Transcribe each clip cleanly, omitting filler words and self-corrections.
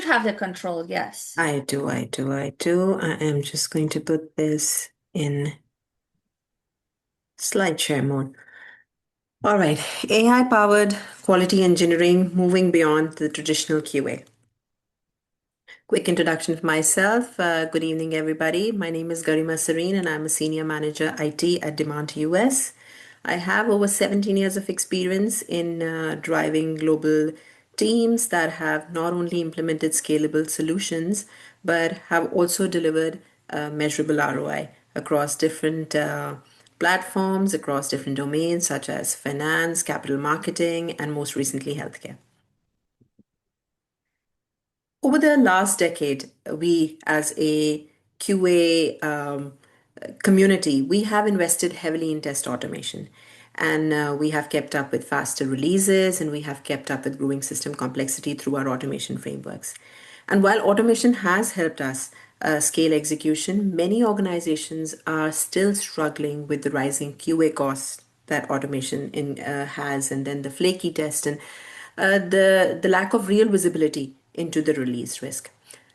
should have the control, yes. I do. I am just going to put this in slide share mode. All right, AI-powered quality engineering moving beyond the traditional QA. Quick introduction of myself. Good evening, everybody. My name is Garima Sarin, and I'm a Senior Manager IT at Demand US. I have over 17 years of experience in driving global teams that have not only implemented scalable solutions, but have also delivered measurable ROI across different platforms, across different domains such as finance, capital marketing, and most recently, healthcare. Over the last decade, we as a QA community, we have invested heavily in test automation. And we have kept up with faster releases and we have kept up with growing system complexity through our automation frameworks. And while automation has helped us scale execution, many organizations are still struggling with the rising QA costs that has, and then the flaky test and the lack of real visibility into the release risk.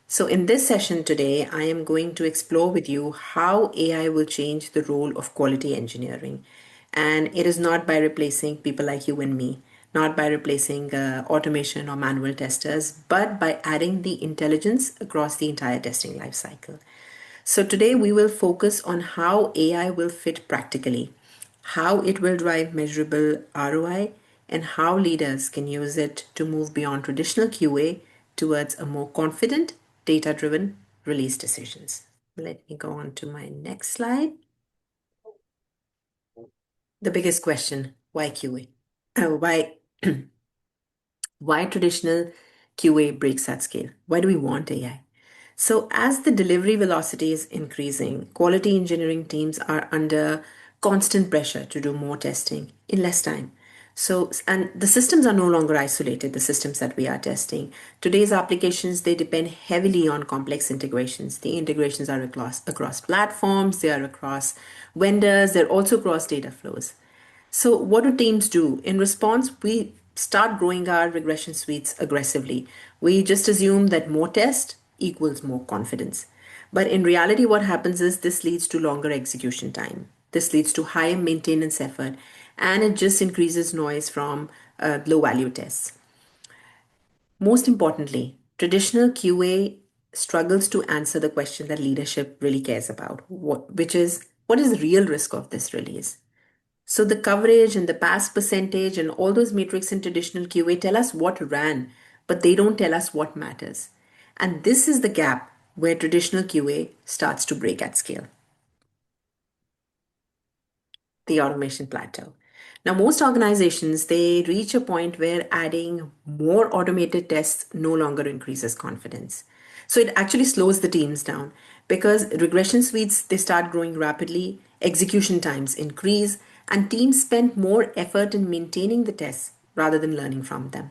So in this session today, I am going to explore with you how AI will change the role of quality engineering. And it is not by replacing people like you and me, not by replacing automation or manual testers, but by adding the intelligence across the entire testing lifecycle. So today we will focus on how AI will fit practically, how it will drive measurable ROI, and how leaders can use it to move beyond traditional QA towards a more confident, data-driven release decisions. Let me go on to my next slide. The biggest question, why QA? Why why traditional QA breaks at scale? Why do we want AI? So, as the delivery velocity is increasing, quality engineering teams are under constant pressure to do more testing in less time. So, and the systems are no longer isolated, the systems that we are testing. Today's applications, they depend heavily on complex integrations. The integrations are across platforms, they are across vendors, they're also across data flows. So, what do teams do? In response, we start growing our regression suites aggressively. We just assume that more test equals more confidence. But in reality, what happens is this leads to longer execution time. This leads to higher maintenance effort, and it just increases noise from low value tests. Most importantly, traditional QA struggles to answer the question that leadership really cares about, which is what is the real risk of this release? So the coverage and the pass percentage and all those metrics in traditional QA tell us what ran, but they don't tell us what matters. And this is the gap where traditional QA starts to break at scale. The automation plateau. Now, most organizations, they reach a point where adding more automated tests no longer increases confidence. So it actually slows the teams down because regression suites, they start growing rapidly, execution times increase, and teams spend more effort in maintaining the tests rather than learning from them.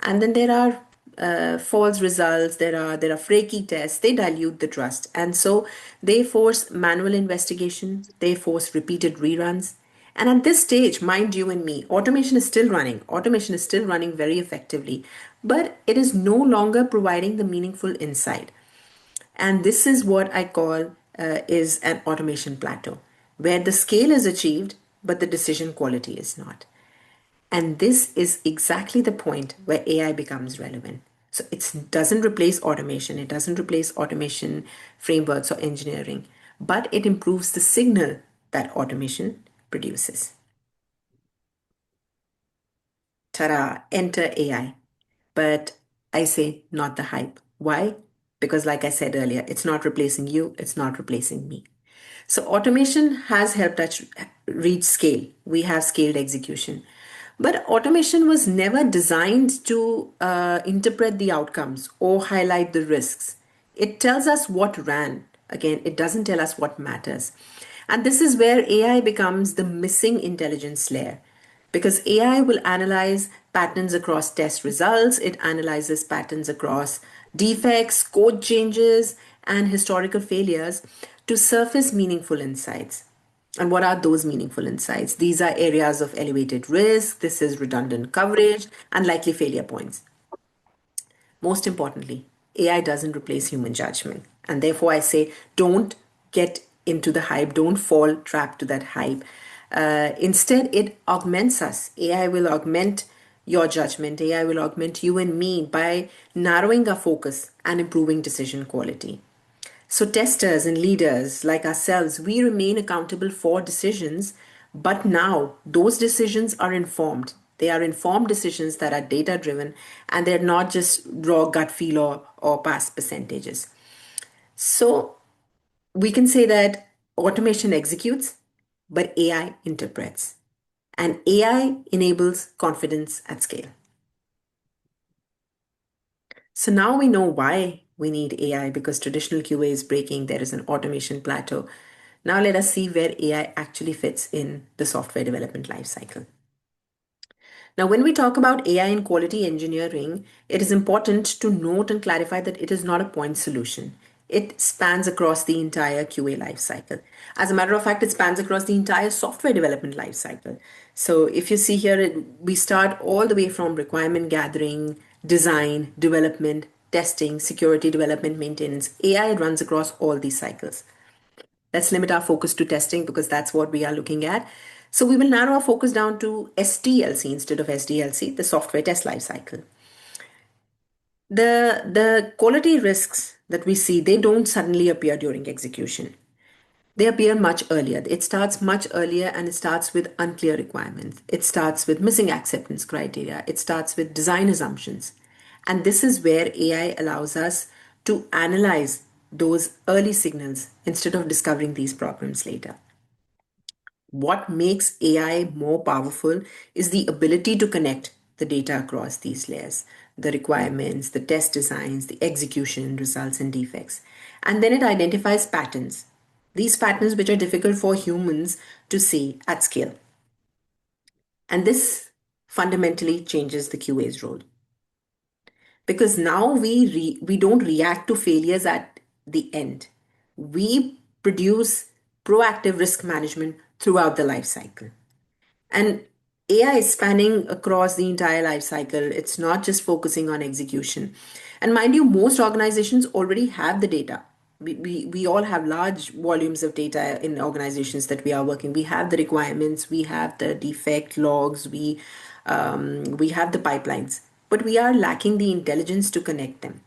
And then there are false results, there are flaky tests, they dilute the trust. And so they force manual investigation, they force repeated reruns. And at this stage, mind you and me, automation is still running. Automation is still running very effectively, but it is no longer providing the meaningful insight. And this is what I call is an automation plateau, where the scale is achieved, but the decision quality is not. And this is exactly the point where AI becomes relevant. So it doesn't replace automation, it doesn't replace automation frameworks or engineering, but it improves the signal that automation produces. Ta-da, enter AI. But I say not the hype. Why? Because, like I said earlier, it's not replacing you, it's not replacing me. So, automation has helped us reach scale. We have scaled execution. But automation was never designed to interpret the outcomes or highlight the risks. It tells us what ran. Again, it doesn't tell us what matters. And this is where AI becomes the missing intelligence layer because AI will analyze patterns across test results, it analyzes patterns across defects, code changes, and historical failures to surface meaningful insights. And what are those meaningful insights? These are areas of elevated risk, this is redundant coverage, and likely failure points. most importantly, AI doesn't replace human judgment. And therefore, I say don't get into the hype, don't fall trapped to that hype. Instead, it augments us. AI will augment your judgment, AI will augment you and me by narrowing our focus and improving decision quality. So, testers and leaders like ourselves, we remain accountable for decisions, but now those decisions are informed. They are informed decisions that are data driven and they're not just raw gut feel or past percentages. So, we can say that automation executes, but AI interprets. And AI enables confidence at scale. So now we know why we need AI because traditional QA is breaking. There is an automation plateau. Now let us see where AI actually fits in the software development lifecycle. Now, when we talk about AI in quality engineering, it is important to note and clarify that it is not a point solution. It spans across the entire QA lifecycle. As a matter of fact, it spans across the entire software development lifecycle. So if you see here, we start all the way from requirement gathering, design, development, testing, security development, maintenance. AI runs across all these cycles. Let's limit our focus to testing because that's what we are looking at. So we will narrow our focus down to STLC instead of SDLC, the software test lifecycle. The quality risks that we see, they don't suddenly appear during execution. They appear much earlier. It starts much earlier and it starts with unclear requirements. It starts with missing acceptance criteria. It starts with design assumptions. And this is where AI allows us to analyze those early signals instead of discovering these problems later. What makes AI more powerful is the ability to connect the data across these layers, the requirements, the test designs, the execution, results, and defects. And then it identifies patterns. These patterns which are difficult for humans to see at scale. And this fundamentally changes the QA's role. Because now we don't react to failures at the end. We produce proactive risk management throughout the life cycle. And AI is spanning across the entire life cycle. It's not just focusing on execution. And mind you, most organizations already have the data. We all have large volumes of data in organizations that we are working. We have the requirements, we have the defect logs, we have the pipelines, but we are lacking the intelligence to connect them.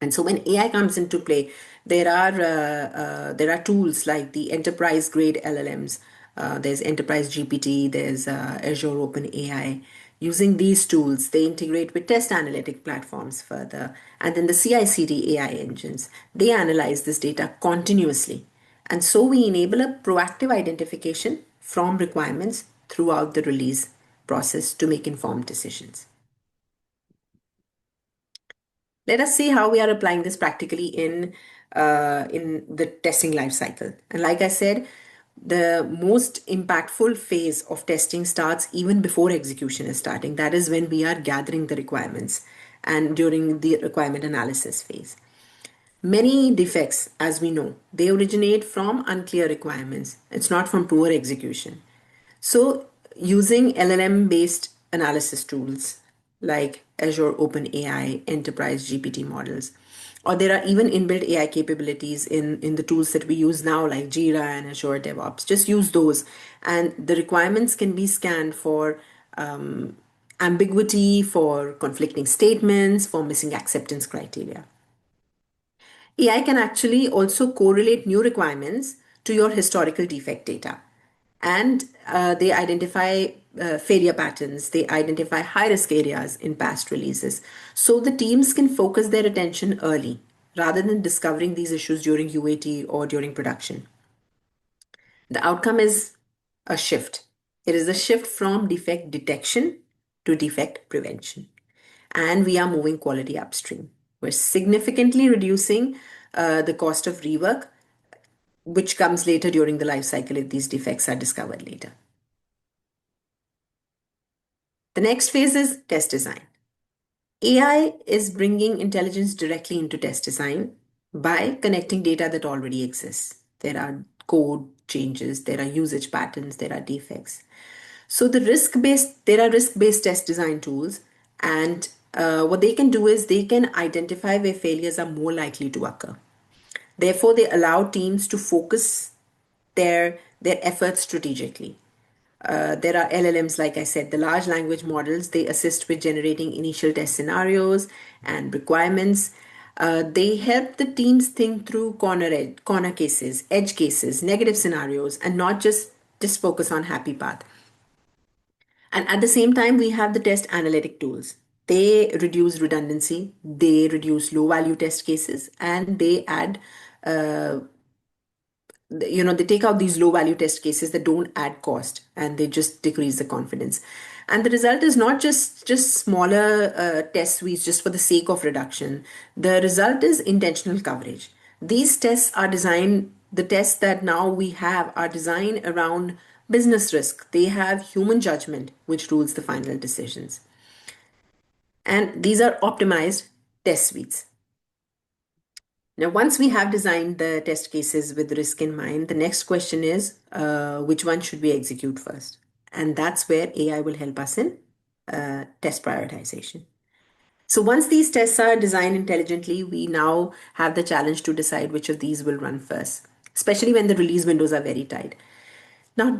And so when AI comes into play, there are tools like the enterprise grade LLMs. There's Enterprise GPT, there's Azure OpenAI. Using these tools, they integrate with test analytic platforms further. And then the CI/CD AI engines, they analyze this data continuously. And so we enable a proactive identification from requirements throughout the release process to make informed decisions. Let us see how we are applying this practically in the testing life cycle. And like I said, the most impactful phase of testing starts even before execution is starting. That is when we are gathering the requirements and during the requirement analysis phase. Many defects, as we know, they originate from unclear requirements. It's not from poor execution. So, using LLM-based analysis tools like Azure OpenAI, Enterprise GPT models, or there are even inbuilt AI capabilities in the tools that we use now, like Jira and Azure DevOps. Just use those, and the requirements can be scanned for ambiguity, for conflicting statements, for missing acceptance criteria. AI can actually also correlate new requirements to your historical defect data. And they identify failure patterns, they identify high risk areas in past releases. So the teams can focus their attention early rather than discovering these issues during UAT or during production. The outcome is a shift. It is a shift from defect detection to defect prevention. And we are moving quality upstream. We're significantly reducing the cost of rework, which comes later during the life cycle if these defects are discovered later. The next phase is test design. AI is bringing intelligence directly into test design by connecting data that already exists. There are code changes, there are usage patterns, there are defects. So there are risk-based test design tools, and what they can do is they can identify where failures are more likely to occur. Therefore, they allow teams to focus their efforts strategically. There are LLMs, like I said, the large language models. They assist with generating initial test scenarios and requirements. They help the teams think through corner cases, edge cases, negative scenarios, and not just focus on happy path. And at the same time, we have the test analytic tools. They reduce redundancy, they reduce low value test cases, and they add uh, they take out these low value test cases that don't add cost, and they just decrease the confidence. And the result is not just smaller test suites just for the sake of reduction. The result is intentional coverage. These tests are designed, the tests that now we have are designed around business risk. They have human judgment which rules the final decisions, and these are optimized test suites. Now, once we have designed the test cases with risk in mind, the next question is which one should we execute first? And that's where AI will help us in test prioritization. So once these tests are designed intelligently, we now have the challenge to decide which of these will run first, especially when the release windows are very tight. Now,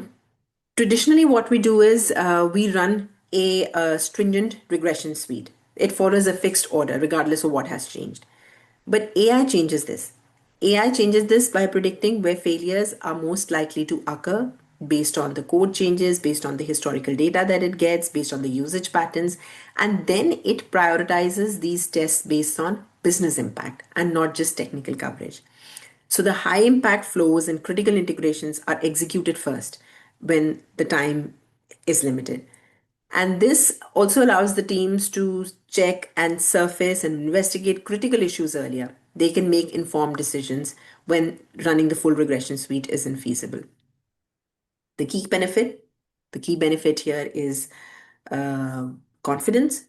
traditionally, what we do is we run a stringent regression suite. It follows a fixed order regardless of what has changed. But AI changes this. AI changes this by predicting where failures are most likely to occur based on the code changes, based on the historical data that it gets, based on the usage patterns. And then it prioritizes these tests based on business impact and not just technical coverage. So the high impact flows and critical integrations are executed first when the time is limited. And this also allows the teams to check and surface and investigate critical issues earlier. They can make informed decisions when running the full regression suite isn't feasible. The key benefit, the key benefit here is uh, confidence,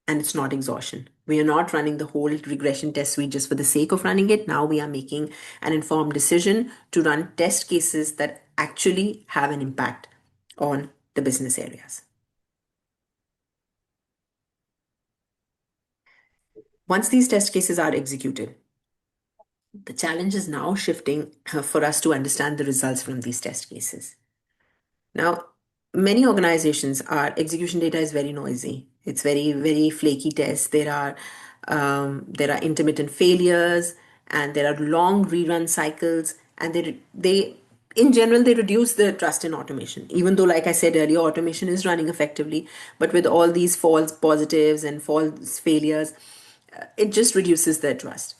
and it's not exhaustion. We are not running the whole regression test suite just for the sake of running it. Now we are making an informed decision to run test cases that actually have an impact on the business areas. Once these test cases are executed, the challenge is now shifting for us to understand the results from these test cases. Now, many organizations, our execution data is very noisy. It's very flaky tests. There are intermittent failures, and there are long rerun cycles, and they in general they reduce the trust in automation. Even though, like I said earlier, automation is running effectively, but with all these false positives and false failures, it just reduces their trust.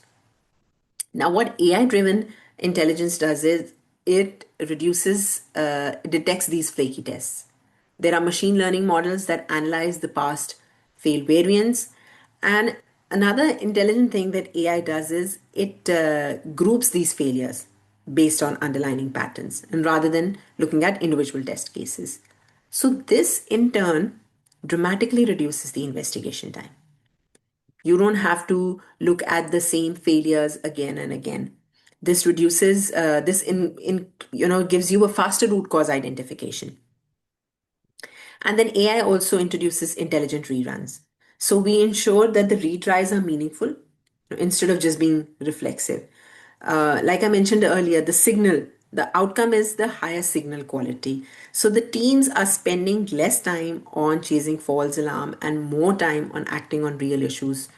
Now, what AI driven intelligence does is it detects these flaky tests. There are machine learning models that analyze the past failed variants. And another intelligent thing that AI does is it groups these failures based on underlying patterns and rather than looking at individual test cases. So, this in turn dramatically reduces the investigation time. You don't have to look at the same failures again and again. This reduces this in gives you a faster root cause identification. And then AI also introduces intelligent reruns. So we ensure that the retries are meaningful instead of just being reflexive. Like I mentioned earlier, the outcome is the higher signal quality. So the teams are spending less time on chasing false alarm and more time on acting on real issues,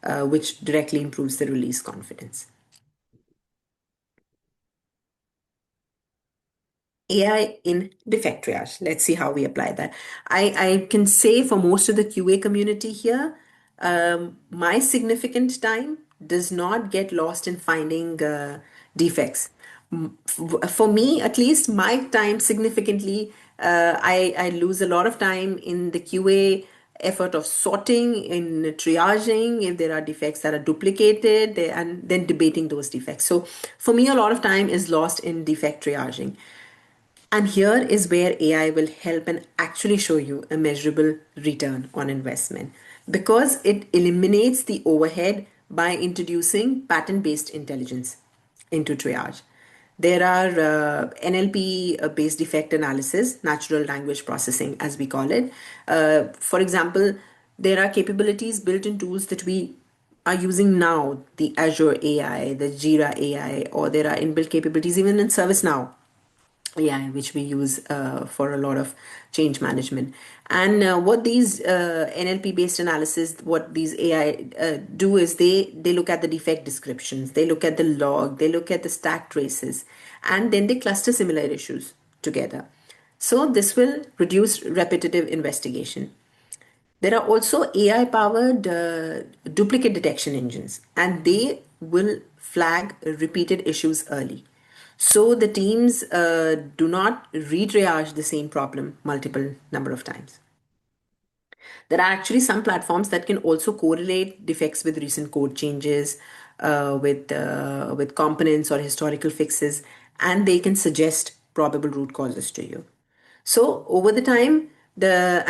which directly improves the release confidence. AI in defect triage. Let's see how we apply that. I can say for most of the QA community here, my significant time does not get lost in finding defects. For me, at least, my time significantly, I lose a lot of time in the QA effort of sorting, in triaging, if there are defects that are duplicated, and then debating those defects. So for me, a lot of time is lost in defect triaging. And here is where AI will help and actually show you a measurable return on investment because it eliminates the overhead by introducing pattern based intelligence into triage. There are NLP based defect analysis, natural language processing, as we call it. For example, there are capabilities built in tools that we are using now, the Azure AI, the Jira AI, or there are inbuilt capabilities even in ServiceNow AI, which we use for a lot of change management. And what these NLP based analysis, what these AI do is they look at the defect descriptions, they look at the log, they look at the stack traces, and then they cluster similar issues together. So this will reduce repetitive investigation. There are also AI powered duplicate detection engines, and they will flag repeated issues early. So the teams do not re-triage the same problem multiple number of times. There are actually some platforms that can also correlate defects with recent code changes, with components or historical fixes, and they can suggest probable root causes to you. So over the time, the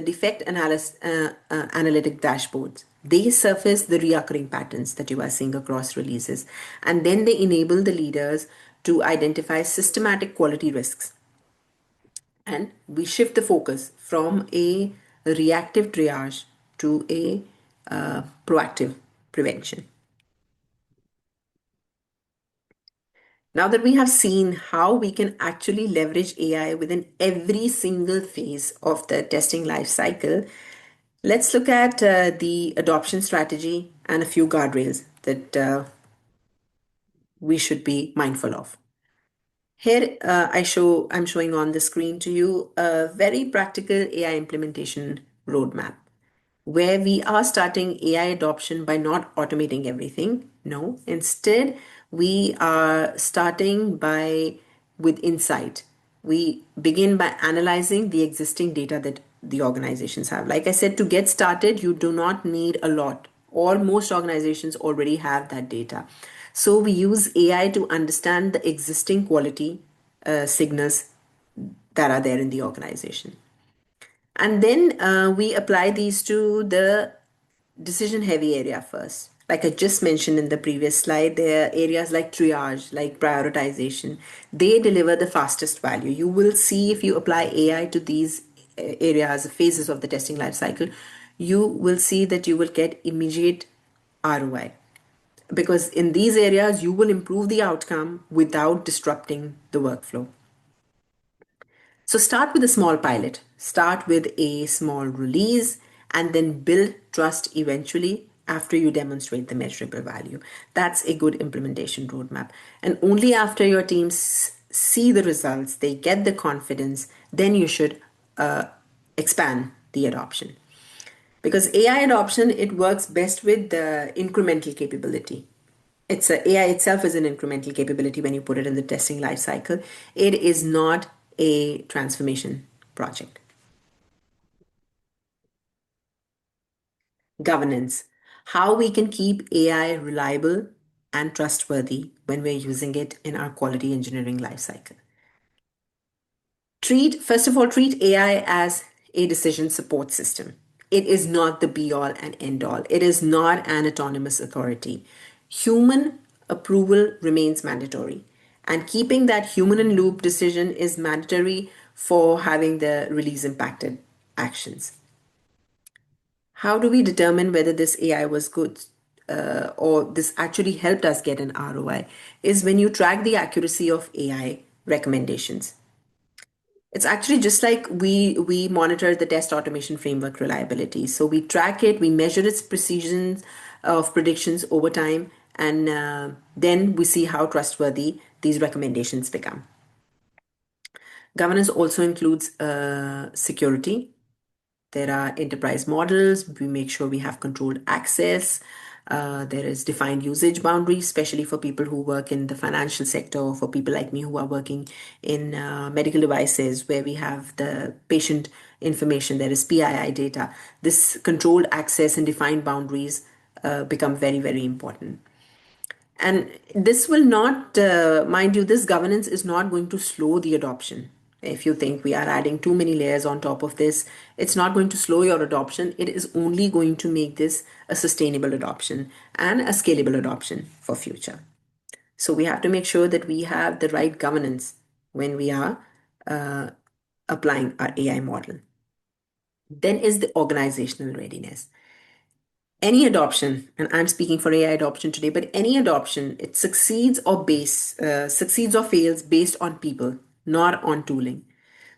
defect analytic dashboards, they surface the reoccurring patterns that you are seeing across releases, and then they enable the leaders to identify systematic quality risks. And we shift the focus from a reactive triage to a proactive prevention. Now that we have seen how we can actually leverage AI within every single phase of the testing life cycle, let's look at the adoption strategy and a few guardrails that we should be mindful of. Here, I'm showing on the screen to you a very practical AI implementation roadmap where we are starting AI adoption by not automating everything. No, instead, we are starting with insight. We begin by analyzing the existing data that the organizations have. Like I said, to get started, you do not need a lot, or most organizations already have that data. So we use AI to understand the existing quality signals that are there in the organization. And then we apply these to the decision heavy area first. Like I just mentioned in the previous slide, there are areas like triage, like prioritization. They deliver the fastest value. You will see if you apply AI to these areas, phases of the testing life cycle, you will see that you will get immediate ROI. Because in these areas, you will improve the outcome without disrupting the workflow. So start with a small pilot, start with a small release, and then build trust eventually after you demonstrate the measurable value. That's a good implementation roadmap. And only after your teams see the results, they get the confidence, then you should expand the adoption. Because AI adoption, it works best with the incremental capability. AI itself is an incremental capability when you put it in the testing life cycle. It is not a transformation project. Governance. How we can keep AI reliable and trustworthy when we're using it in our quality engineering life cycle. First of all, treat AI as a decision support system. It is not the be all and end all. It is not an autonomous authority. Human approval remains mandatory. And keeping that human in loop decision is mandatory for having the release impacted actions. How do we determine whether this AI was good or this actually helped us get an ROI? Is when you track the accuracy of AI recommendations. It's actually just like we monitor the test automation framework reliability. So we track it, we measure its precision of predictions over time, and then we see how trustworthy these recommendations become. Governance also includes security. There are enterprise models. We make sure we have controlled access. There is defined usage boundaries, especially for people who work in the financial sector or for people like me who are working in medical devices where we have the patient information. There is PII data. This controlled access and defined boundaries become very, very important. And this will not, mind you, this governance is not going to slow the adoption. If you think we are adding too many layers on top of this, it's not going to slow your adoption. It is only going to make this a sustainable adoption and a scalable adoption for future. So we have to make sure that we have the right governance when we are applying our AI model. Then is the organizational readiness. Any adoption, and I'm speaking for AI adoption today, but any adoption, it succeeds or fails based on people, not on tooling.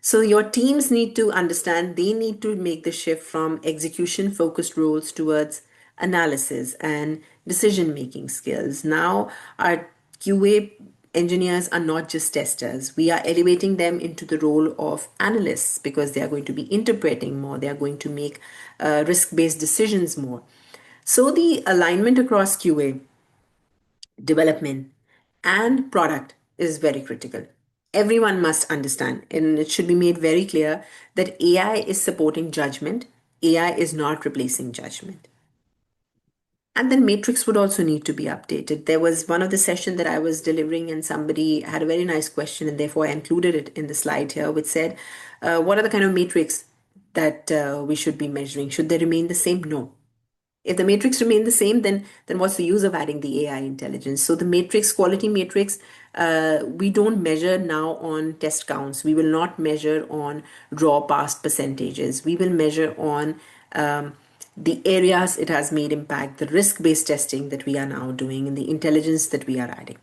So your teams need to understand they need to make the shift from execution focused roles towards analysis and decision making skills. Now, our QA engineers are not just testers. We are elevating them into the role of analysts because they are going to be interpreting more, they are going to make risk based decisions more. So the alignment across QA, development, and product is very critical. Everyone must understand, and it should be made very clear that AI is supporting judgment, AI is not replacing judgment. And then matrix would also need to be updated. There was one of the session that I was delivering, and somebody had a very nice question, and therefore I included it in the slide here, which said, "What are the kind of matrix that we should be measuring? Should they remain the same?" No. If the matrix remain the same, then what's the use of adding the AI intelligence? So the matrix, quality matrix, we don't measure now on test counts. We will not measure on raw past percentages. We will measure on the areas it has made impact, the risk-based testing that we are now doing, and the intelligence that we are adding.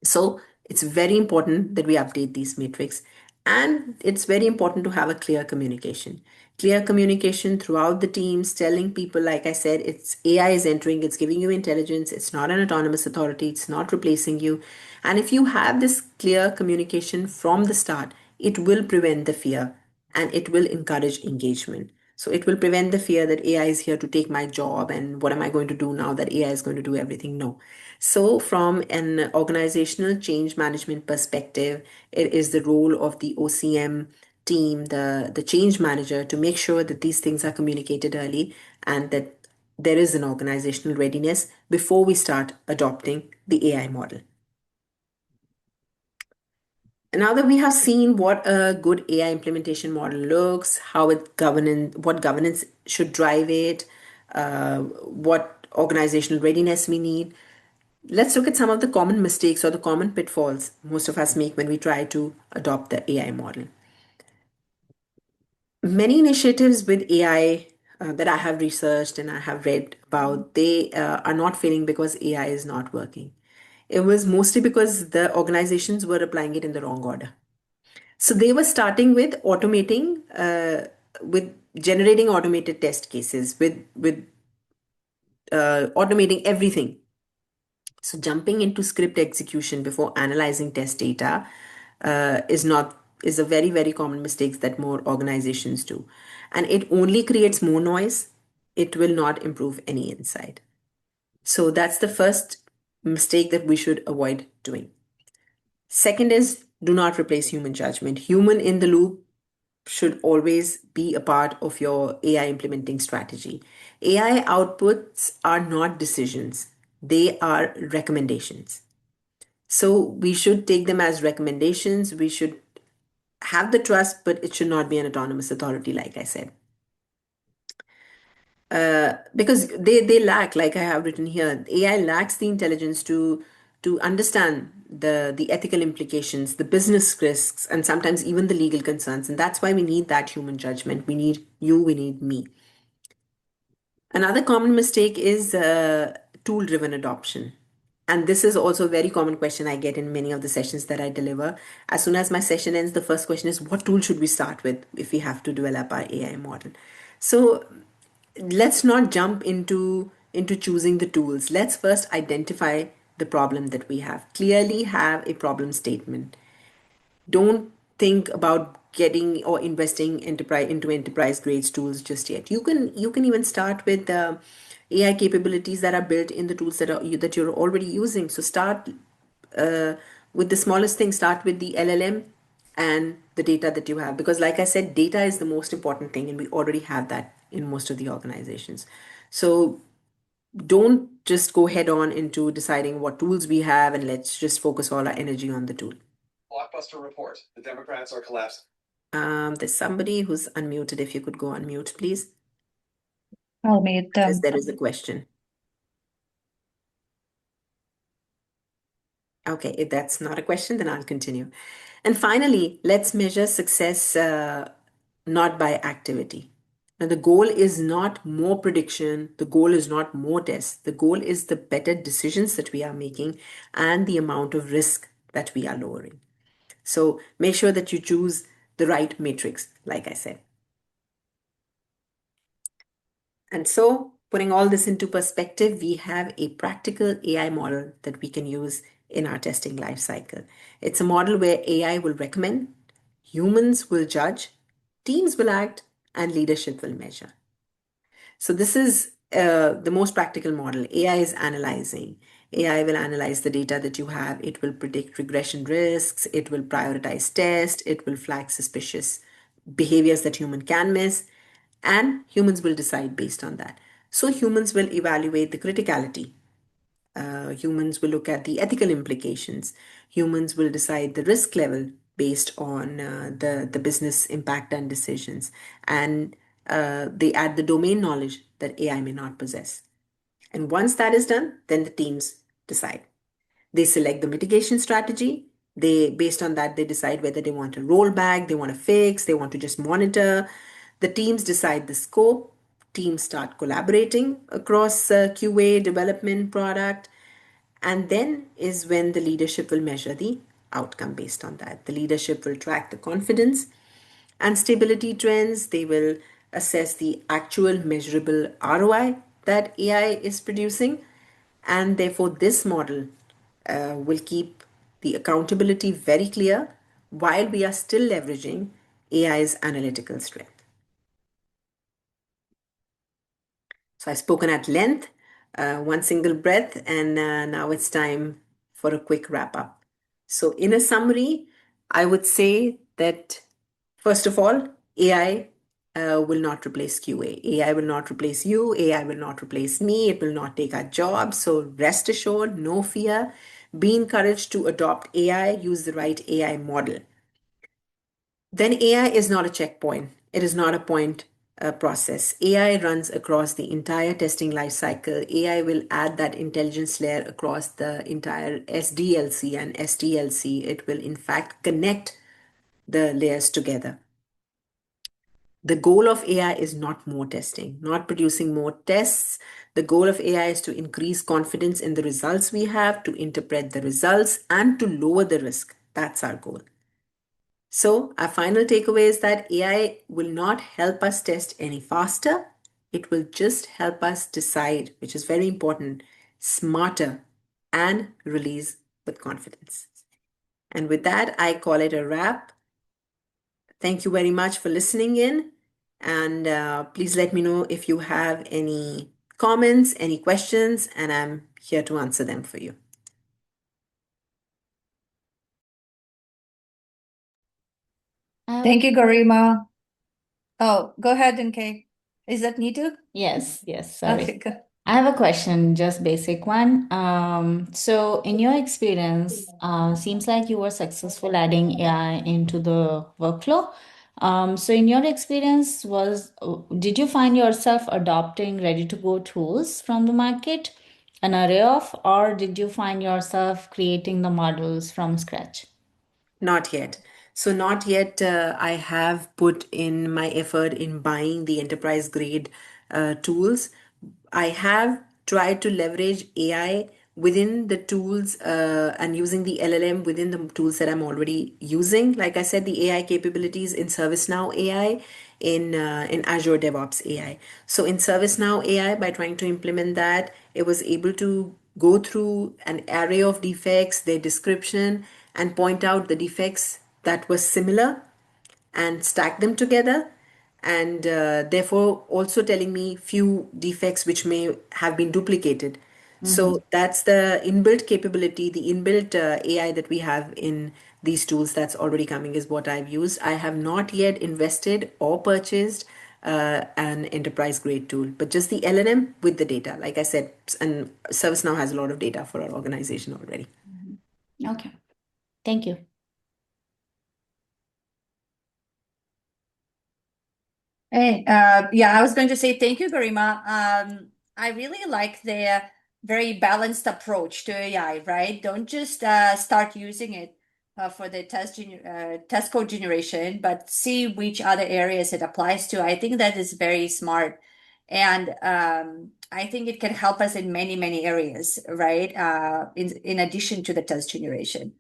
So it's very important that we update these metrics, and it's very important to have a clear communication. Clear communication throughout the teams, telling people, like I said, it's AI is entering, it's giving you intelligence, it's not an autonomous authority, it's not replacing you. And if you have this clear communication from the start, it will prevent the fear and it will encourage engagement. So it will prevent the fear that AI is here to take my job and what am I going to do now that AI is going to do everything? No. So, from an organizational change management perspective, it is the role of the OCM team, the change manager, to make sure that these things are communicated early and that there is an organizational readiness before we start adopting the AI model. Now that we have seen what a good AI implementation model looks, how it what governance should drive it, what organizational readiness we need, let's look at some of the common mistakes or the common pitfalls most of us make when we try to adopt the AI model. Many initiatives with AI that I have researched and I have read about, they are not failing because AI is not working. It was mostly because the organizations were applying it in the wrong order. So they were starting with with generating automated test cases, with automating everything. So jumping into script execution before analyzing test data is a very common mistake that more organizations do, and it only creates more noise. It will not improve any insight. So that's the first mistake that we should avoid doing. Second is, do not replace human judgment. Human in the loop should always be a part of your AI implementing strategy. AI outputs are not decisions, they are recommendations. So we should take them as recommendations. We should have the trust, but it should not be an autonomous authority, like I said. Because they lack, like I have written here, AI lacks the intelligence to understand the ethical implications, the business risks, and sometimes even the legal concerns. And that's why we need that human judgment. We need you, we need me. Another common mistake is tool-driven adoption. And this is also a very common question I get in many of the sessions that I deliver. As soon as my session ends, the first question is, what tool should we start with if we have to develop our AI model? So let's not jump into choosing the tools. Let's first identify the problem that we have. Clearly have a problem statement. Don't think about getting or investing into enterprise grade tools just yet. You can even start with the AI capabilities that are built in the tools that you're already using. So start uh, with the smallest thing. Start with the LLM and the data that you have, because like I said, data is the most important thing, and we already have that in most of the organizations. So don't just go head on into deciding what tools we have and let's just focus all our energy on the tool. Blockbuster report. The Democrats are collapsing. There's somebody who's unmuted. If you could go unmute, please. I'll mute Because them. there is a question. Okay, if that's not a question, then I'll continue. And finally, let's measure success not by activity. Now, the goal is not more prediction. The goal is not more tests. The goal is the better decisions that we are making and the amount of risk that we are lowering. So make sure that you choose the right matrix, like I said. And so, putting all this into perspective, we have a practical AI model that we can use in our testing lifecycle. It's a model where AI will recommend, humans will judge, teams will act, and leadership will measure. So this is the most practical model. AI is analyzing. AI will analyze the data that you have. It will predict regression risks. It will prioritize tests. It will flag suspicious behaviors that human can miss. And humans will decide based on that. So humans will evaluate the criticality. Humans will look at the ethical implications. Humans will decide the risk level based on the business impact and decisions. And they add the domain knowledge that AI may not possess. And once that is done, then the teams decide. They select the mitigation strategy. Based on that, they decide whether they want to roll back, they want to fix, they want to just monitor. The teams decide the scope. Teams start collaborating across QA, development, product. And then is when the leadership will measure the outcome based on that. The leadership will track the confidence and stability trends. They will assess the actual measurable ROI that AI is producing. And therefore, this model will keep the accountability very clear while we are still leveraging AI's analytical strength. So I've spoken at length, one single breath, and now it's time for a quick wrap up. So, in a summary, I would say that first of all, AI will not replace QA. AI will not replace you. AI will not replace me. It will not take our jobs. So, rest assured, no fear. Be encouraged to adopt AI, use the right AI model. Then AI is not a checkpoint. It is not a point process. AI runs across the entire testing lifecycle. AI will add that intelligence layer across the entire SDLC and STLC. It will, in fact, connect the layers together. The goal of AI is not more testing, not producing more tests. The goal of AI is to increase confidence in the results we have, to interpret the results, and to lower the risk. That's our goal. So, our final takeaway is that AI will not help us test any faster. It will just help us decide, which is very important, smarter and release with confidence. And with that, I call it a wrap. Thank you very much for listening in. And please let me know if you have any comments, any questions, and I'm here to answer them for you. Thank you, Garima. Oh, go ahead, NK. Is that Neetu? Yes, sorry. Okay, good. I have a question, just basic one. So in your experience, seems like you were successful adding AI into the workflow. So in your experience, did you find yourself adopting ready-to-go tools from the market, an array of, or did you find yourself creating the models from scratch? Not yet. So not yet. I have put in my effort in buying the enterprise grade tools. I have tried to leverage AI within the tools and using the LLM within the tools that I'm already using. Like I said, the AI capabilities in ServiceNow AI, in Azure DevOps AI. So in ServiceNow AI, by trying to implement that, it was able to go through an array of defects, their description, and point out the defects that were similar and stack them together, and therefore also telling me few defects which may have been duplicated. So that's the inbuilt capability, the inbuilt AI that we have in these tools that's already coming is what I've used. I have not yet invested or purchased an enterprise grade tool, but just the LLM with the data. Like I said, and ServiceNow has a lot of data for our organization already. Okay, thank you. Hey, yeah, I was going to say thank you, Garima. I really like the very balanced approach to AI, right? Don't just start using it. for the test code generation, but see which other areas it applies to. I think that is very smart. And I think it can help us in many, many areas, right? In addition to the test generation.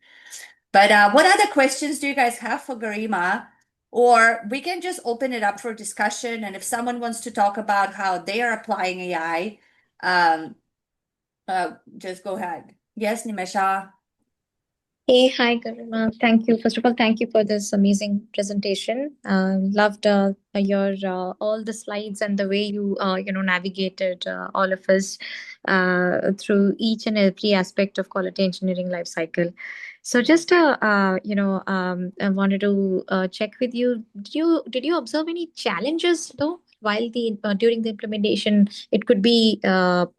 But what other questions do you guys have for Garima? Or we can just open it up for discussion. And if someone wants to talk about how they are applying AI, just go ahead. Yes, Nimesha. Hey, hi, Garima. Thank you. First of all, thank you for this amazing presentation. Loved your all the slides and the way you navigated all of us through each and every aspect of quality engineering life cycle. So just I wanted to check with you. Did you observe any challenges though while during the implementation? It could be during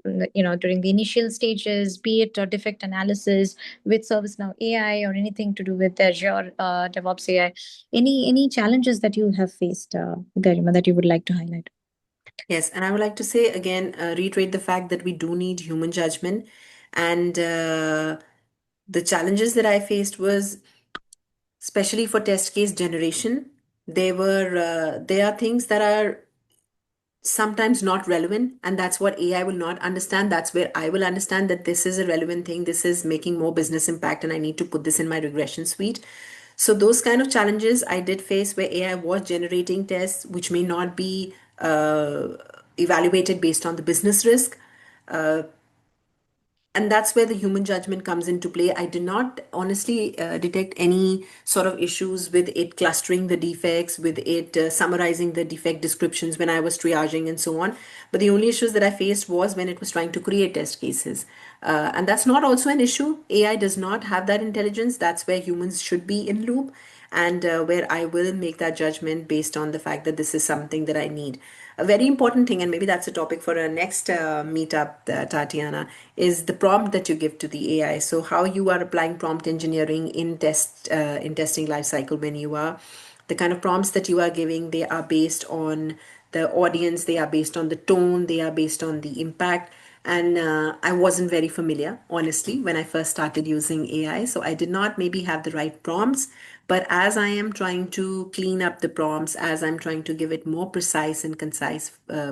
the initial stages, be it defect analysis with ServiceNow AI or anything to do with Azure DevOps AI. Any challenges that you have faced, Garima, that you would like to highlight? Yes, and I would like to say again, reiterate the fact that we do need human judgment. And the challenges that I faced was, especially for test case generation, there are things that are sometimes not relevant, and that's what AI will not understand. That's where I will understand that this is a relevant thing, this is making more business impact, and I need to put this in my regression suite. So those kind of challenges I did face where AI was generating tests which may not be evaluated based on the business risk. And that's where the human judgment comes into play. I did not honestly detect any sort of issues with it clustering the defects, with it summarizing the defect descriptions when I was triaging and so on. But the only issues that I faced was when it was trying to create test cases. And that's not also an issue. AI does not have that intelligence. That's where humans should be in loop, and where I will make that judgment based on the fact that this is something that I need. A very important thing, and maybe that's a topic for our next meetup, Tatiana, is the prompt that you give to the AI. So how you are applying prompt engineering in testing lifecycle when you are the kind of prompts that you are giving, they are based on the audience, they are based on the tone, they are based on the impact. And I wasn't very familiar, honestly, when I first started using AI. So I did not maybe have the right prompts. But as I am trying to clean up the prompts, as I'm trying to give it more precise and concise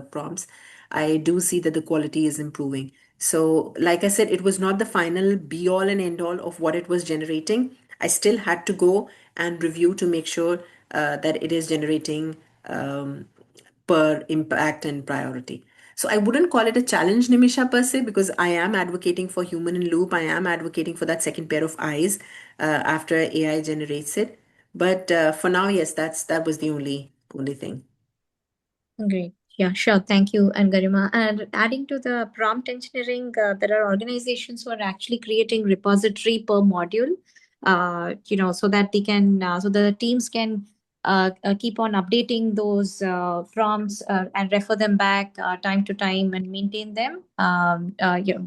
prompts, I do see that the quality is improving. So, like I said, it was not the final be all and end all of what it was generating. I still had to go and review to make sure that it is generating per impact and priority. So I wouldn't call it a challenge, Nimisha, per se, because I am advocating for human in loop. I am advocating for that second pair of eyes after AI generates it. But for now, yes, that was the only thing. Great. Yeah, sure. Thank you, and Garima. And adding to the prompt engineering, there are organizations who are actually creating repository per module, so that they can, so the teams can keep on updating those prompts and refer them back time to time and maintain them,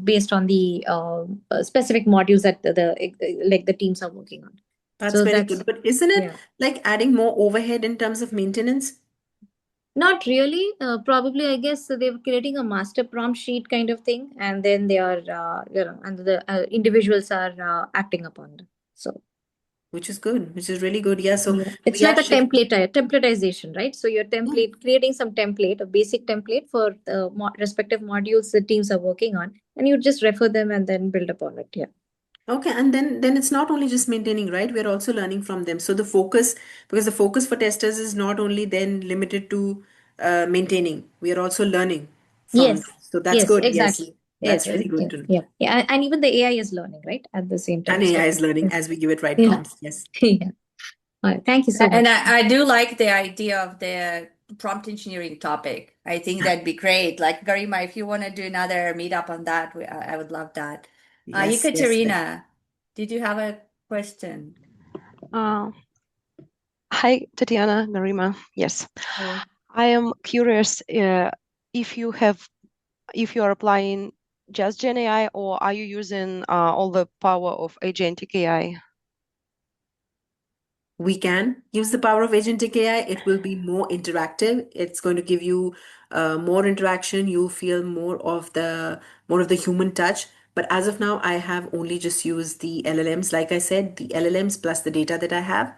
based on the specific modules that the teams are working on. That's So very that's, good. But isn't it yeah. like adding more overhead in terms of maintenance? Not really. Probably, I guess they're creating a master prompt sheet kind of thing, and then they are, and the individuals are acting upon them. So, Which is good, which is really good. Yeah. So yeah, it's we are like a templatization, right? So you're Yeah. creating some template, a basic template for the respective modules the teams are working on, and you just refer them and then build upon it. Yeah. Okay, and then it's not only just maintaining, right? We're also learning from them. So the focus, because the focus for testers is not only then limited to maintaining, we are also learning from them. Yes. So that's Yes. good. Yes, Exactly. that's Yes. really good Yeah. to know. Yeah. Yeah. And even the AI is learning, right? At the same time. And So, AI is learning as we give it right yeah. prompts. Yes. Yeah. All right. Thank you so And much. I do like the idea of the prompt engineering topic. I think that'd be great. Like Garima, if you want to do another meetup on that, I would love that. Yes, yes. Ekaterina, did you have a question? Hi, Tatiana, Garima. Yes, Oh. I am curious if you are applying just Gen AI, or are you using all the power of agentic AI? We can use the power of agentic AI. It will be more interactive. It's going to give you more interaction. You'll feel more of the human touch. But as of now, I have only just used the LLMs. Like I said, the LLMs plus the data that I have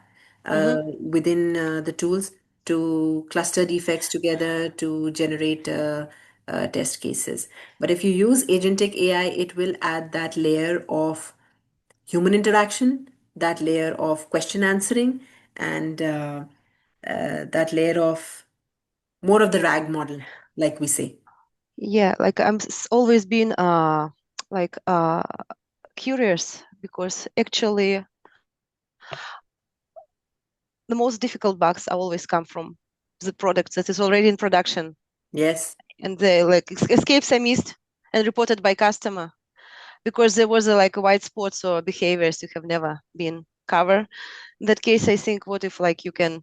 within the tools to cluster defects together to generate test cases. But if you use agentic AI, it will add that layer of human interaction, that layer of question answering, and that layer of more of the RAG model, like we say. Yeah, like always been like curious because actually the most difficult bugs always come from the product that is already in production, Yes. and the like escapes are missed and reported by customer because there was like white spots or behaviors you have never been covered. In that case, I think what if like you can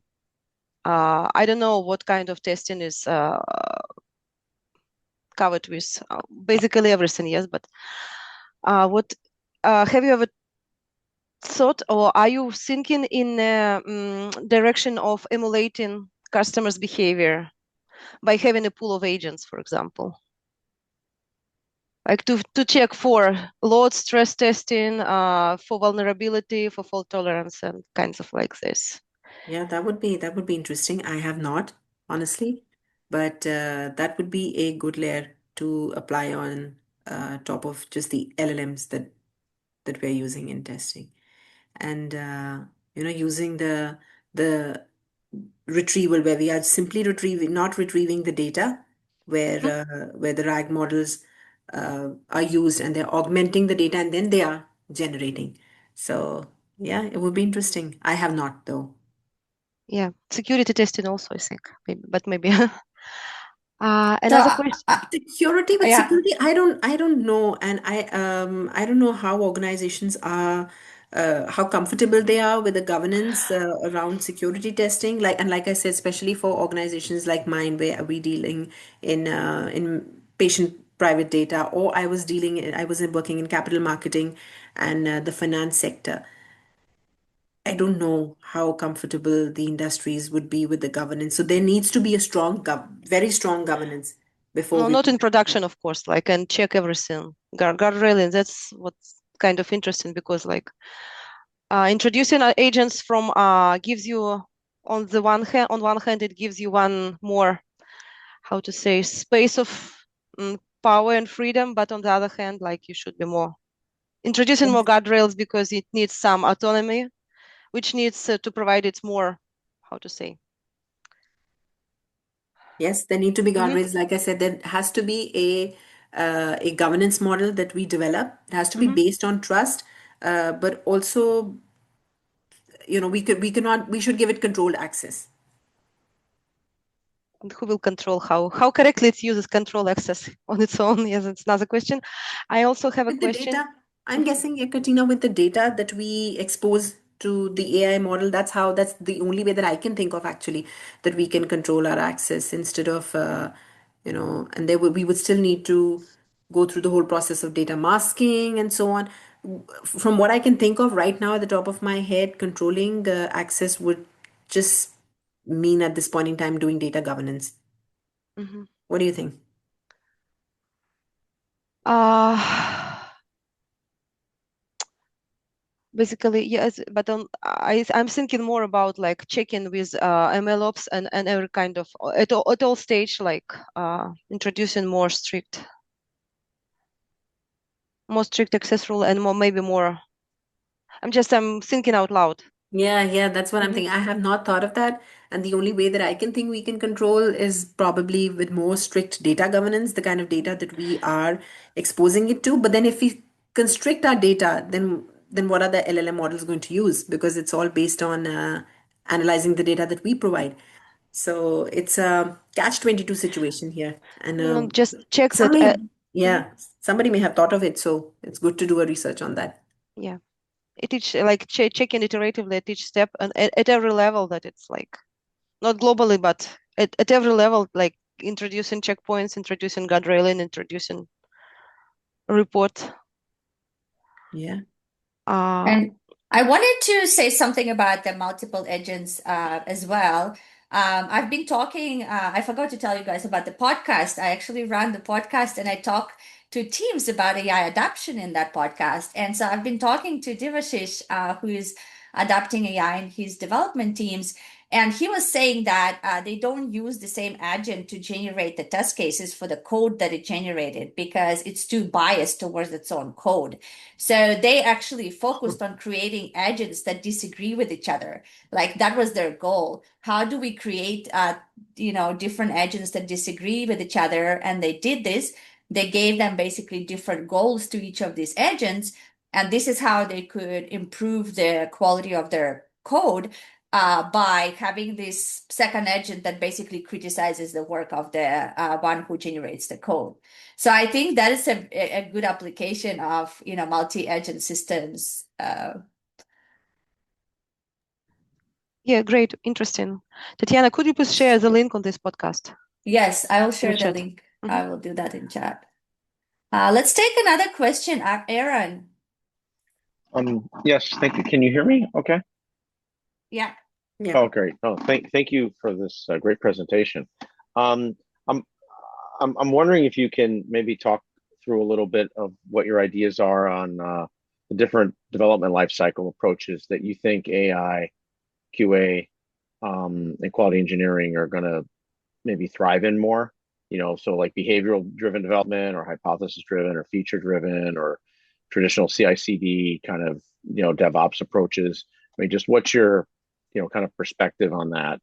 I don't know what kind of testing is covered with basically everything, yes, but what have you ever thought, or are you thinking in direction of emulating customers' behavior by having a pool of agents, for example? Like to check for load stress testing, for vulnerability, for fault tolerance, and kinds of like this. Yeah, that would be interesting. I have not, honestly, but that would be a good layer to apply on top of just the LLMs that we're using in testing. And using the retrieval where we are simply not retrieving the data, where the RAG models are used and they're augmenting the data and then they are generating. So yeah, it would be interesting. I have not though. Yeah, security testing also, I think, maybe, but maybe. So, Another question. Security with yeah. security, I don't know, and I don't know how organizations are how comfortable they are with the governance around security testing. Like I said, especially for organizations like mine, where we dealing in patient private data, or I was working in capital marketing and the finance sector. I don't know how comfortable the industries would be with the governance. So there needs to be a very strong governance before No, we. not in production, of course, like, and check everything. Guardrailing, that's what's kind of interesting because like introducing agents from gives you on one hand it gives you one more, how to say, space of power and freedom, but on the other hand, like you should be more introducing more guardrails because it needs some autonomy, which needs to provide it more, how to say. Yes, there need to be Mhm. guardrails. Like I said, there has to be a governance model that we develop. It has to be based on trust, but also, we should give it controlled access. And who will control how correctly it uses control access on its own? Yes, it's another question. I also have a With the question. data, I'm guessing, Katina, with the data that we expose to the AI model, that's the only way that I can think of actually that we can control our access instead of, and we would still need to go through the whole process of data masking and so on. From what I can think of right now at the top of my head, controlling access would just mean at this point in time doing data governance. Mhm. What do you think? Basically, yes, but I'm thinking more about like checking with MLOps and every kind of at all stage, like introducing more strict access rule and maybe more. I'm thinking out loud. Yeah, that's what I'm thinking. I have not thought of that. And the only way that I can think we can control is probably with more strict data governance, the kind of data that we are exposing it to. But then if we constrict our data, then what are the LLM models going to use? Because it's all based on analyzing the data that we provide. So it's a catch-22 situation here. And Just check some that. may, yeah, somebody may have thought of it. So it's good to do a research on that. Yeah, it each like checking iteratively at each step and at every level that it's like not globally, but at every level, like introducing checkpoints, introducing guardrailing, introducing report. Yeah. And I wanted to say something about the multiple agents as well. I've been talking, I forgot to tell you guys about the podcast. I actually run the podcast and I talk to teams about AI adoption in that podcast. And so I've been talking to Devashish, who is adopting AI in his development teams. And he was saying that they don't use the same agent to generate the test cases for the code that it generated because it's too biased towards its own code. So they actually focused on creating agents that disagree with each other. Like that was their goal. How do we create, different agents that disagree with each other? And they did this. They gave them basically different goals to each of these agents. And this is how they could improve the quality of their code by having this second agent that basically criticizes the work of the one who generates the code. So I think that is a good application of multi-agent systems. Yeah, great, interesting. Tatiana, could you please share the link on this podcast? Yes, I will In share the the chat. link. I will do that in chat. Let's take another question, Aaron. Yes, thank you. Can you hear me? Okay. Yeah. Yeah. Oh, great. Oh, thank you for this great presentation. I'm wondering if you can maybe talk through a little bit of what your ideas are on the different development lifecycle approaches that you think AI, QA, and quality engineering are going to maybe thrive in more. So like behavioral driven development or hypothesis driven or feature driven or traditional CI/CD kind of DevOps approaches. I mean, just what's your kind of perspective on that?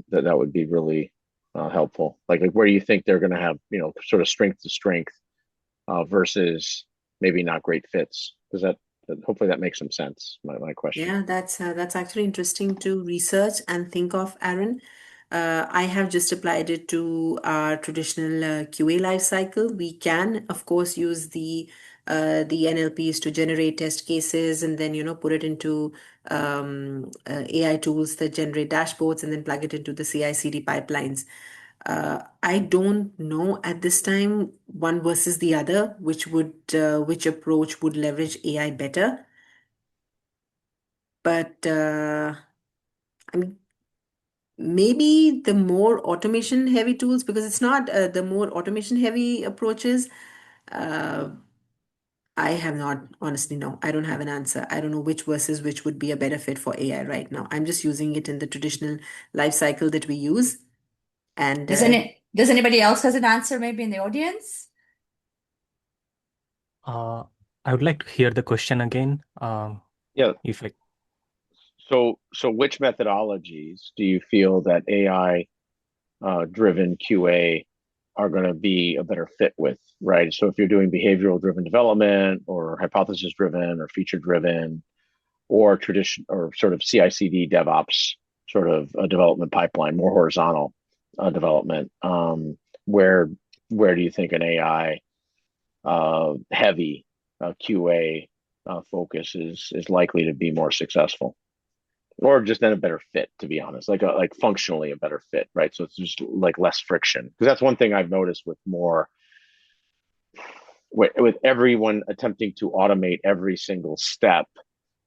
That would be really helpful. Like where do you think they're going to have sort of strength to strength versus maybe not great fits? Because that hopefully that makes some sense. My question. Yeah, that's actually interesting to research and think of, Aaron. I have just applied it to our traditional QA lifecycle. We can, of course, use the NLPs to generate test cases and then put it into AI tools that generate dashboards and then plug it into the CI/CD pipelines. I don't know at this time one versus the other, which approach would leverage AI better. But I mean, maybe the more automation heavy tools, because it's not the more automation heavy approaches. I have not, honestly, no, I don't have an answer. I don't know which versus which would be a better fit for AI right now. I'm just using it in the traditional life cycle that we use. And Does anybody else has an answer maybe in the audience? I would like to hear the question again. Yeah. If I So which methodologies do you feel that AI driven QA are going to be a better fit with, right? So if you're doing behavioral driven development or hypothesis driven or feature driven or tradition or sort of CI/CD DevOps sort of a development pipeline, more horizontal development, where do you think an AI heavy QA focus is likely to be more successful? Or just then a better fit, to be honest, like functionally a better fit, right? So it's just like less friction, because that's one thing I've noticed with everyone attempting to automate every single step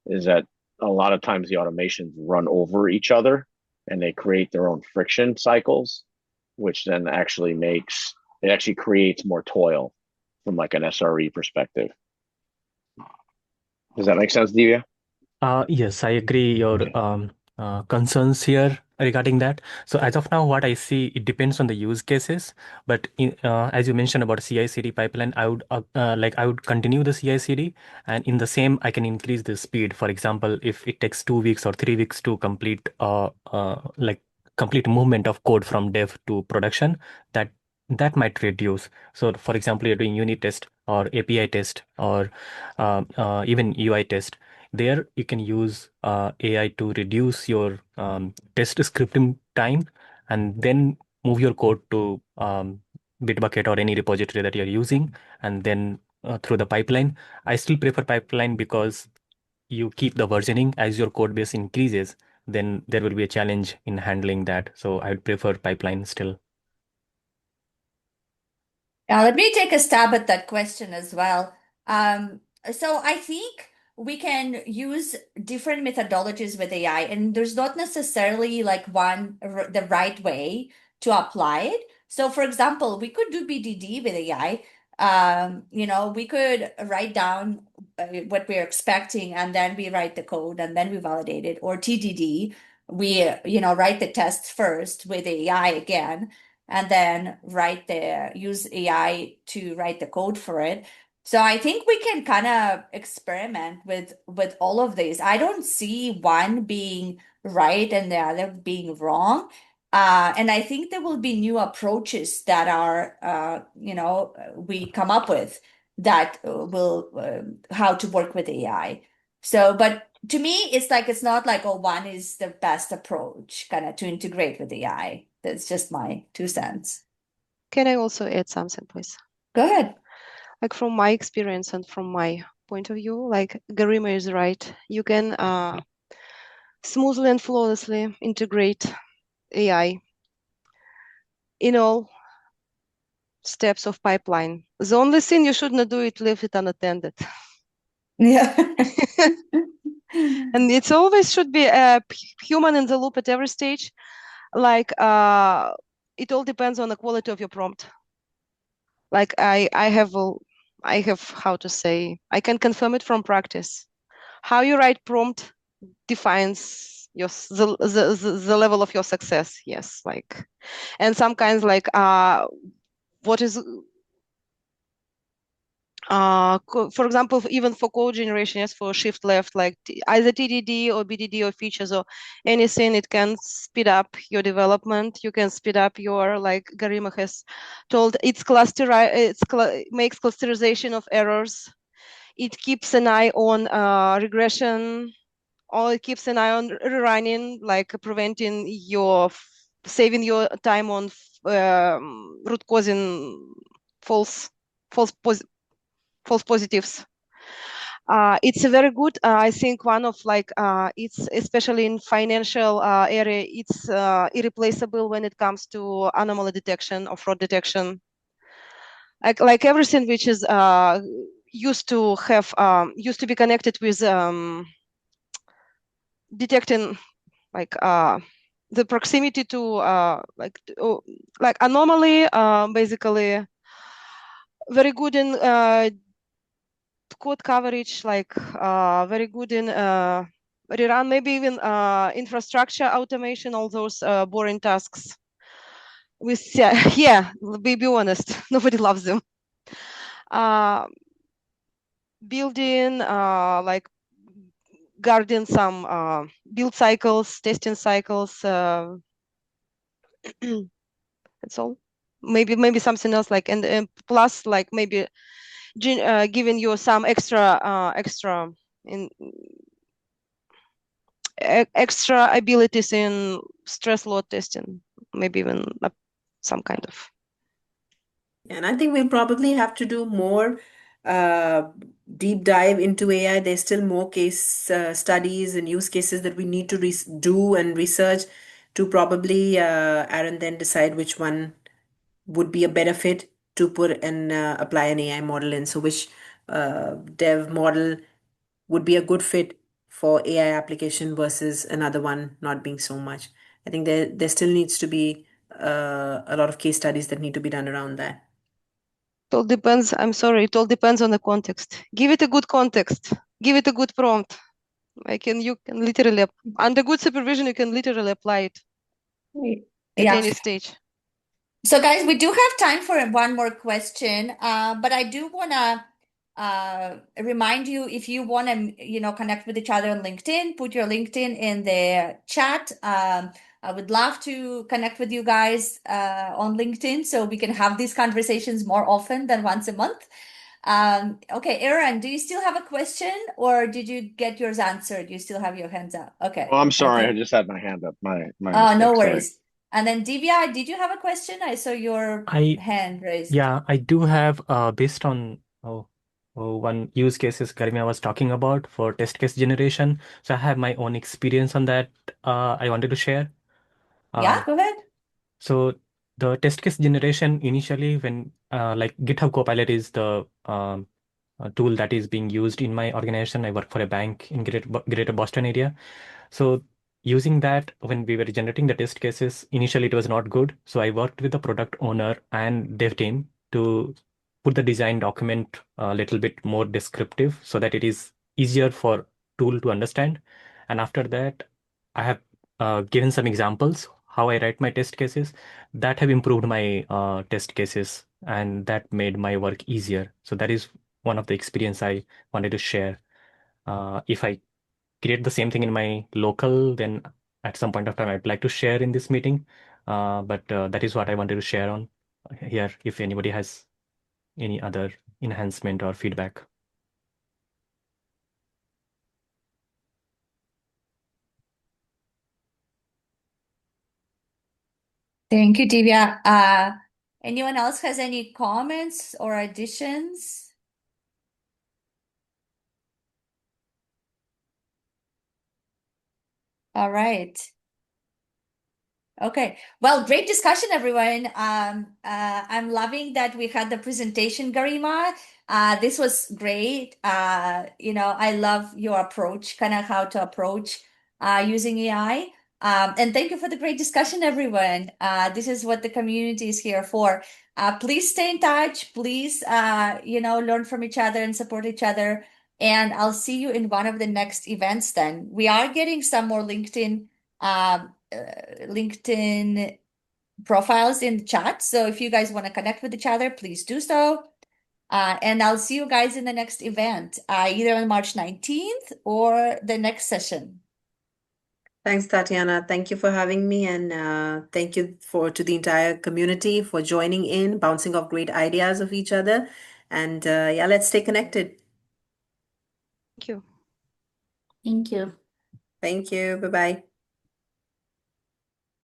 is that a lot of times the automations run over each other and they create their own friction cycles, which then actually creates more toil from like an SRE perspective. Does that make sense, Divya? Yes, I agree your concerns here regarding that. So as of now, what I see, it depends on the use cases. But as you mentioned about CI/CD pipeline, I would continue the CI/CD, and in the same, I can increase the speed. For example, if it takes 2 weeks or 3 weeks to complete complete movement of code from dev to production, that might reduce. So for example, you're doing unit test or API test or even UI test. There you can use AI to reduce your test scripting time and then move your code to Bitbucket or any repository that you're using, and then through the pipeline. I still prefer pipeline because you keep the versioning as your code base increases, then there will be a challenge in handling that. So I would prefer pipeline still. Now, let me take a stab at that question as well. So I think we can use different methodologies with AI, and there's not necessarily like the right way to apply it. So, for example, we could do BDD with AI, We could write down what we're expecting, and then we write the code, and then we validate it. Or TDD, we write the test first with AI again, and then use AI to write the code for it. So I think we can kind of experiment with all of these. I don't see one being right and the other being wrong. And I think there will be new approaches that we come up with that will how to work with AI. So, but to me, it's not like, oh, one is the best approach kind of to integrate with AI. That's just my 2 cents. Can I also add something, please? Go ahead. Like from my experience and from my point of view, like Garima is right. You can smoothly and flawlessly integrate AI in all steps of pipeline. The only thing you should not do is leave it unattended. Yeah. And it's always should be a human in the loop at every stage. Like it all depends on the quality of your prompt. Like I have how to say, I can confirm it from practice. How you write prompt defines the level of your success. Yes, like, and some kinds like what is for example, even for code generation, yes, for shift left, like either TDD or BDD or features or anything, it can speed up your development. You can speed up your, like Garima has told, makes clusterization of errors. It keeps an eye on regression, or it keeps an eye on rerunning, like preventing saving your time on root causing false positives. It's a very good, I think, one of like, it's especially in financial area, it's irreplaceable when it comes to anomaly detection or fraud detection. Like everything which is used to be connected with detecting like the proximity to like anomaly, basically very good in code coverage, like very good in rerun, maybe even infrastructure automation, all those boring tasks. Yeah, be honest, nobody loves them. Building, like guarding some build cycles, testing cycles. That's all. Maybe something else, like, and plus, like maybe giving you some extra extra abilities in stress load testing, maybe even some kind of. And I think we'll probably have to do more deep dive into AI. There's still more case studies and use cases that we need to do and research to probably, Aaron, then decide which one would be a better fit to put and apply an AI model in. So which dev model would be a good fit for AI application versus another one not being so much. I think there still needs to be a lot of case studies that need to be done around that. It all depends. I'm sorry. It all depends on the context. Give it a good context. Give it a good prompt. You can literally, under good supervision, you can literally apply it at any stage. So guys, we do have time for one more question, but I do want to remind you, if you want to, connect with each other on LinkedIn, put your LinkedIn in the chat. I would love to connect with you guys on LinkedIn so we can have these conversations more often than once a month. Okay, Aaron, do you still have a question, or did you get yours answered? You still have your hands up. Okay. Oh, I'm sorry. I just had my hand up. My Oh, no mistake, sorry. worries. And then Divya, did you have a question? I saw your hand raised. Yeah, I do have based on one use cases Garima was talking about for test case generation. So I have my own experience on that. I wanted to share. Yeah, go ahead. So the test case generation initially, when like GitHub Copilot is the tool that is being used in my organization. I work for a bank in Greater Boston area. So using that, when we were generating the test cases, initially it was not good. So I worked with the product owner and dev team to put the design document a little bit more descriptive so that it is easier for tool to understand. And after that, I have given some examples how I write my test cases that have improved my test cases, and that made my work easier. So that is one of the experience I wanted to share. If I create the same thing in my local, then at some point of time I'd like to share in this meeting. But that is what I wanted to share on here. If anybody has any other enhancement or feedback. Thank you, Divya. Anyone else has any comments or additions? All right. Okay. Well, great discussion, everyone. I'm loving that we had the presentation, Garima. This was great. I love your approach, kind of how to approach using AI. And thank you for the great discussion, everyone. This is what the community is here for. Please stay in touch. Please, learn from each other and support each other. And I'll see you in one of the next events then. We are getting some more LinkedIn profiles in the chat. So if you guys want to connect with each other, please do so. And I'll see you guys in the next event, either on March 19th or the next session. Thanks, Tatiana. Thank you for having me, and thank you to the entire community for joining in, bouncing off great ideas of each other. And yeah, let's stay connected. Thank you. Thank you. Thank you. Bye-bye.